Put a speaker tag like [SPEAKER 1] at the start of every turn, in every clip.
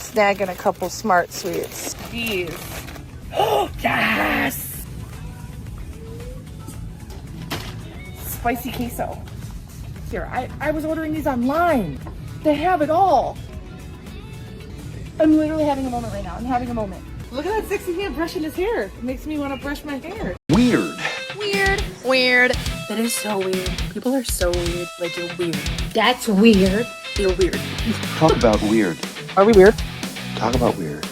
[SPEAKER 1] snagging a couple Smart Sweets. These. Oh, yes! Spicy queso. Here, I was ordering these online. They have it all. I'm literally having a moment right now. I'm having a moment. Look at that sexy man brushing his hair. It makes me want to brush my hair.
[SPEAKER 2] Weird.
[SPEAKER 3] Weird. Weird.
[SPEAKER 1] That is so weird. People are so weird. Like, you're weird.
[SPEAKER 3] That's weird.
[SPEAKER 1] You're weird.
[SPEAKER 2] Talk about weird.
[SPEAKER 1] Are we weird?
[SPEAKER 2] Talk about weird.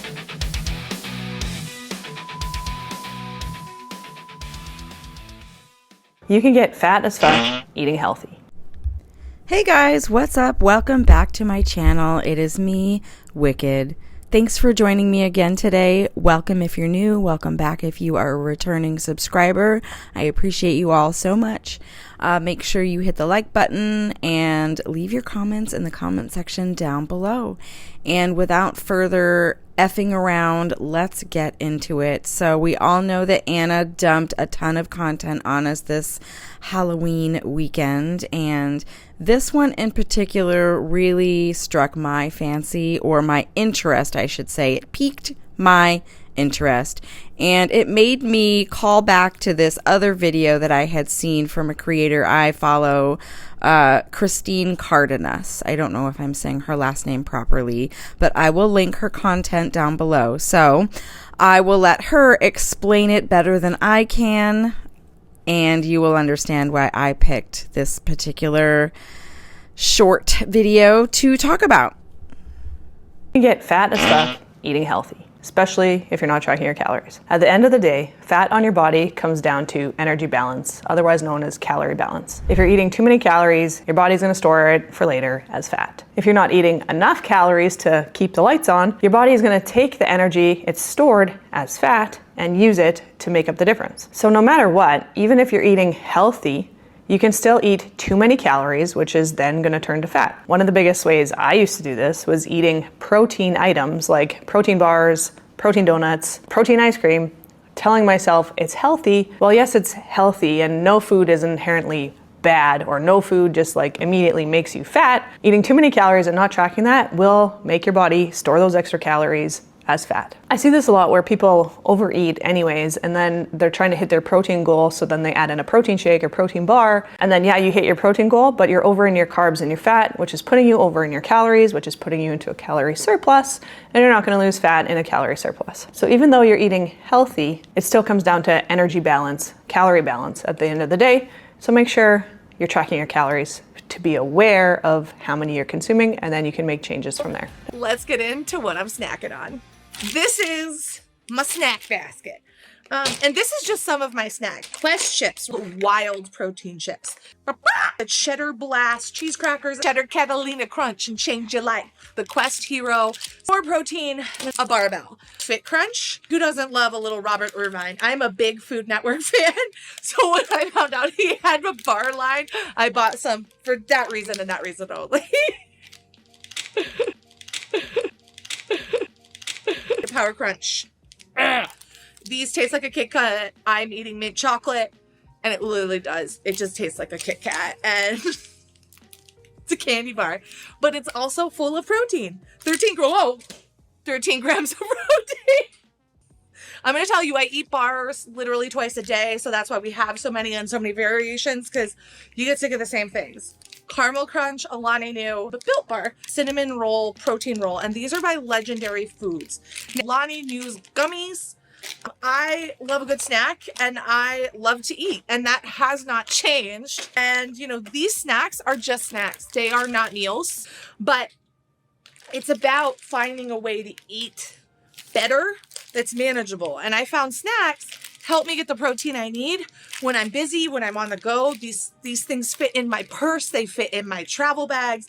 [SPEAKER 1] You can get fat as fuck eating healthy.
[SPEAKER 4] Hey guys, what's up? Welcome back to my channel. It is me, Wicked. Thanks for joining me again today. Welcome if you're new. Welcome back if you are a returning subscriber. I appreciate you all so much. Make sure you hit the like button and leave your comments in the comment section down below. And without further effing around, let's get into it. So we all know that Anna dumped a ton of content on us this Halloween weekend, and this one in particular really struck my fancy, or my interest, I should say. It piqued my interest, and it made me call back to this other video that I had seen from a creator I follow, Christine Cardenas. I don't know if I'm saying her last name properly, but I will link her content down below. So I will let her explain it better than I can, and you will understand why I picked this particular short video to talk about.
[SPEAKER 1] You get fat as fuck eating healthy, especially if you're not tracking your calories. At the end of the day, fat on your body comes down to energy balance, otherwise known as calorie balance. If you're eating too many calories, your body's gonna store it for later as fat. If you're not eating enough calories to keep the lights on, your body is gonna take the energy it's stored as fat and use it to make up the difference. So no matter what, even if you're eating healthy, you can still eat too many calories, which is then gonna turn to fat. One of the biggest ways I used to do this was eating protein items like protein bars, protein donuts, protein ice cream, telling myself it's healthy. Well, yes, it's healthy, and no food is inherently bad, or no food just like immediately makes you fat. Eating too many calories and not tracking that will make your body store those extra calories as fat. I see this a lot where people overeat anyways, and then they're trying to hit their protein goal, so then they add in a protein shake or protein bar, and then yeah, you hit your protein goal, but you're over in your carbs and your fat, which is putting you over in your calories, which is putting you into a calorie surplus, and you're not gonna lose fat in a calorie surplus. So even though you're eating healthy, it still comes down to energy balance, calorie balance at the end of the day. So make sure you're tracking your calories to be aware of how many you're consuming, and then you can make changes from there.
[SPEAKER 3] Let's get into what I'm snacking on. This is my snack basket. And this is just some of my snacks. Quest chips, wild protein chips. Cheddar Blast, cheese crackers, Cheddar Catalina Crunch, and change your life. The Quest Hero, more protein, a barbell. Fit Crunch, who doesn't love a little Robert Irvine? I'm a big Food Network fan, so when I found out he had a bar line, I bought some for that reason and that reason only. Power Crunch. Ugh. These taste like a Kit Kat. I'm eating mint chocolate, and it literally does. It just tastes like a Kit Kat, and it's a candy bar, but it's also full of protein. 13 grams of protein. I'm gonna tell you, I eat bars literally twice a day, so that's why we have so many and so many variations, because you get sick of the same things. Caramel Crunch, Alani Nu, the Built Bar, Cinnamon Roll, Protein Roll, and these are my legendary foods. Alani Nu's gummies. I love a good snack, and I love to eat, and that has not changed. And you know, these snacks are just snacks. They are not meals, but it's about finding a way to eat better that's manageable. And I found snacks help me get the protein I need when I'm busy, when I'm on the go. These things fit in my purse, they fit in my travel bags.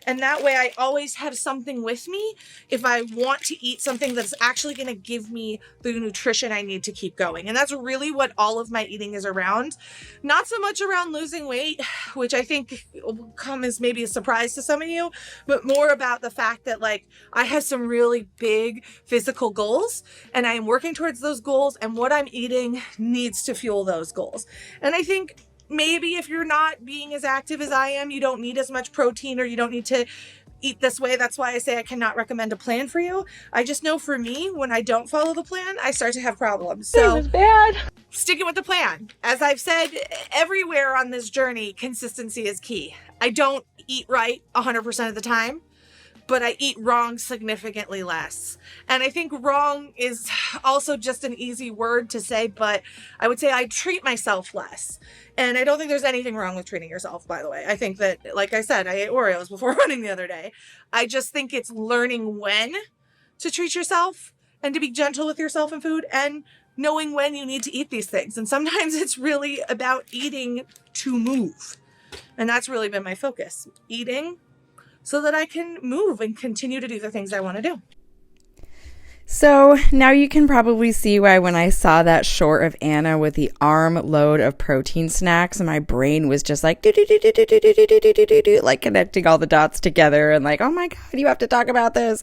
[SPEAKER 3] And that way I always have something with me if I want to eat something that's actually going to give me the nutrition I need to keep going. And that's really what all of my eating is around. Not so much around losing weight, which I think will come as maybe a surprise to some of you, but more about the fact that like I have some really big physical goals and I am working towards those goals, and what I'm eating needs to fuel those goals. And I think maybe if you're not being as active as I am, you don't need as much protein, or you don't need to eat this way. That's why I say I cannot recommend a plan for you. I just know for me, when I don't follow the plan, I start to have problems. So
[SPEAKER 5] it was bad.
[SPEAKER 3] sticking with the plan. As I've said everywhere on this journey, consistency is key. I don't eat right 100% of the time, but I eat wrong significantly less. And I think wrong is also just an easy word to say, but I would say I treat myself less. And I don't think there's anything wrong with treating yourself, by the way. I think that, like I said, I ate Oreos before running the other day. I just think it's learning when to treat yourself and to be gentle with yourself and food and knowing when you need to eat these things. And sometimes it's really about eating to move. And that's really been my focus. Eating so that I can move and continue to do the things I want to do.
[SPEAKER 4] So now you can probably see why when I saw that short of Anna with the armload of protein snacks, my brain was just like, like connecting all the dots together and like, oh my God, you have to talk about this.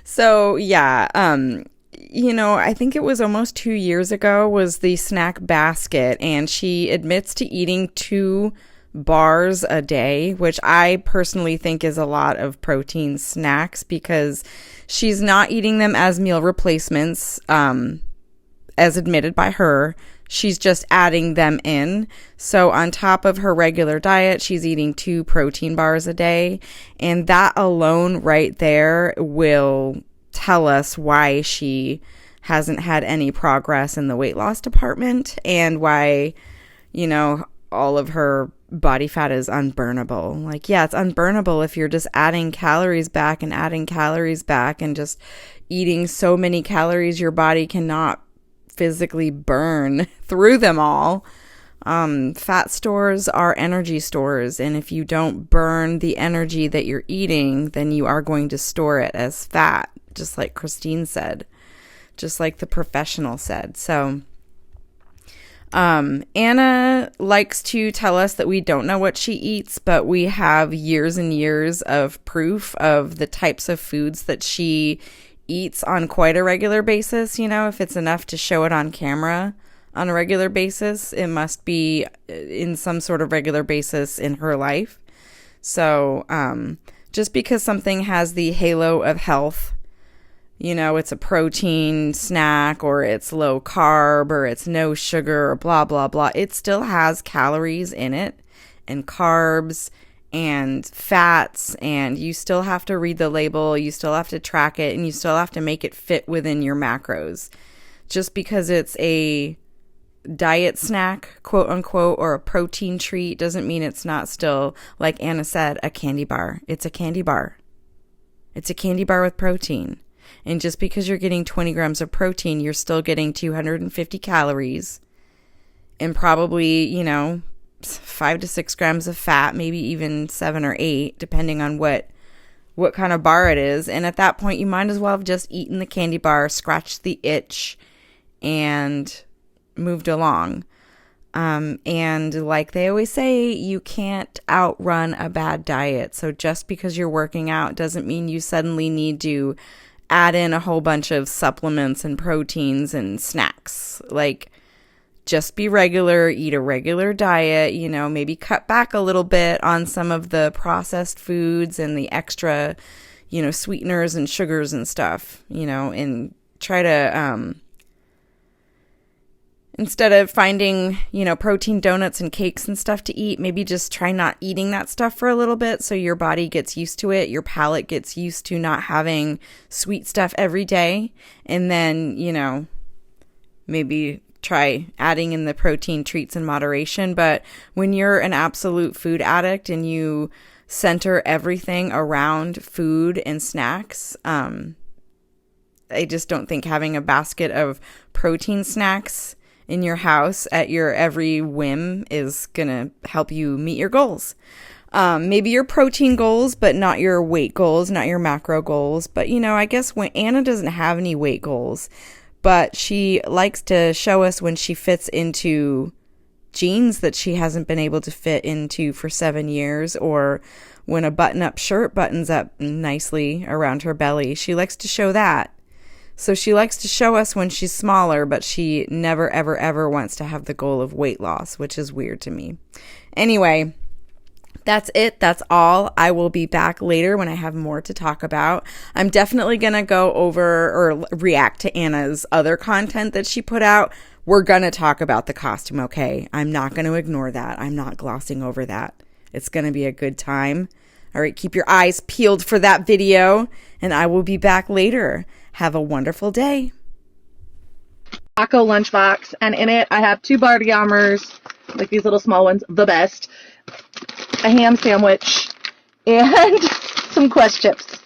[SPEAKER 4] So yeah, I think it was almost 2 years ago was the snack basket, and she admits to eating 2 bars a day, which I personally think is a lot of protein snacks because she's not eating them as meal replacements, as admitted by her. She's just adding them in. So on top of her regular diet, she's eating 2 protein bars a day. And that alone right there will tell us why she hasn't had any progress in the weight loss department and why, all of her body fat is unburnable. Like, yeah, it's unburnable if you're just adding calories back and just eating so many calories your body cannot physically burn through them all. Fat stores are energy stores, and if you don't burn the energy that you're eating, then you are going to store it as fat, just like Christine said, just like the professional said. So Anna likes to tell us that we don't know what she eats, but we have years and years of proof of the types of foods that she eats on quite a regular basis. If it's enough to show it on camera on a regular basis, it must be in some sort of regular basis in her life. So, just because something has the halo of health, it's a protein snack or it's low carb or it's no sugar or blah, blah, blah. It still has calories in it and carbs and fats, and you still have to read the label. You still have to track it, and you still have to make it fit within your macros. Just because it's a diet snack, quote unquote, or a protein treat doesn't mean it's not still, like Anna said, a candy bar. It's a candy bar. It's a candy bar with protein. And just because you're getting 20 grams of protein, you're still getting 250 calories and probably, 5 to 6 grams of fat, maybe even 7 or 8, depending on what kind of bar it is. And at that point, you might as well have just eaten the candy bar, scratched the itch, and moved along. And like they always say, you can't outrun a bad diet. So just because you're working out doesn't mean you suddenly need to add in a whole bunch of supplements and proteins and snacks. Like, just be regular, eat a regular diet, maybe cut back a little bit on some of the processed foods and the extra, sweeteners and sugars and stuff, and try to, instead of finding, protein donuts and cakes and stuff to eat, maybe just try not eating that stuff for a little bit so your body gets used to it. Your palate gets used to not having sweet stuff every day. And then, maybe try adding in the protein treats in moderation. But when you're an absolute food addict and you center everything around food and snacks, I just don't think having a basket of protein snacks in your house at your every whim is going to help you meet your goals. Maybe your protein goals, but not your weight goals, not your macro goals. But, I guess when Anna doesn't have any weight goals, but she likes to show us when she fits into jeans that she hasn't been able to fit into for 7 years, or when a button-up shirt buttons up nicely around her belly. She likes to show that. So she likes to show us when she's smaller, but she never, ever, ever wants to have the goal of weight loss, which is weird to me. Anyway, That's it. That's all. I will be back later when I have more to talk about. I'm definitely going to go over or react to Anna's other content that she put out. We're going to talk about the costume, okay? I'm not going to ignore that. I'm not glossing over that. It's going to be a good time. All right, keep your eyes peeled for that video, and I will be back later. Have a wonderful day.
[SPEAKER 3] Taco lunchbox, and in it I have 2 bar yammers, like these little small ones, the best, a ham sandwich, and some Quest chips.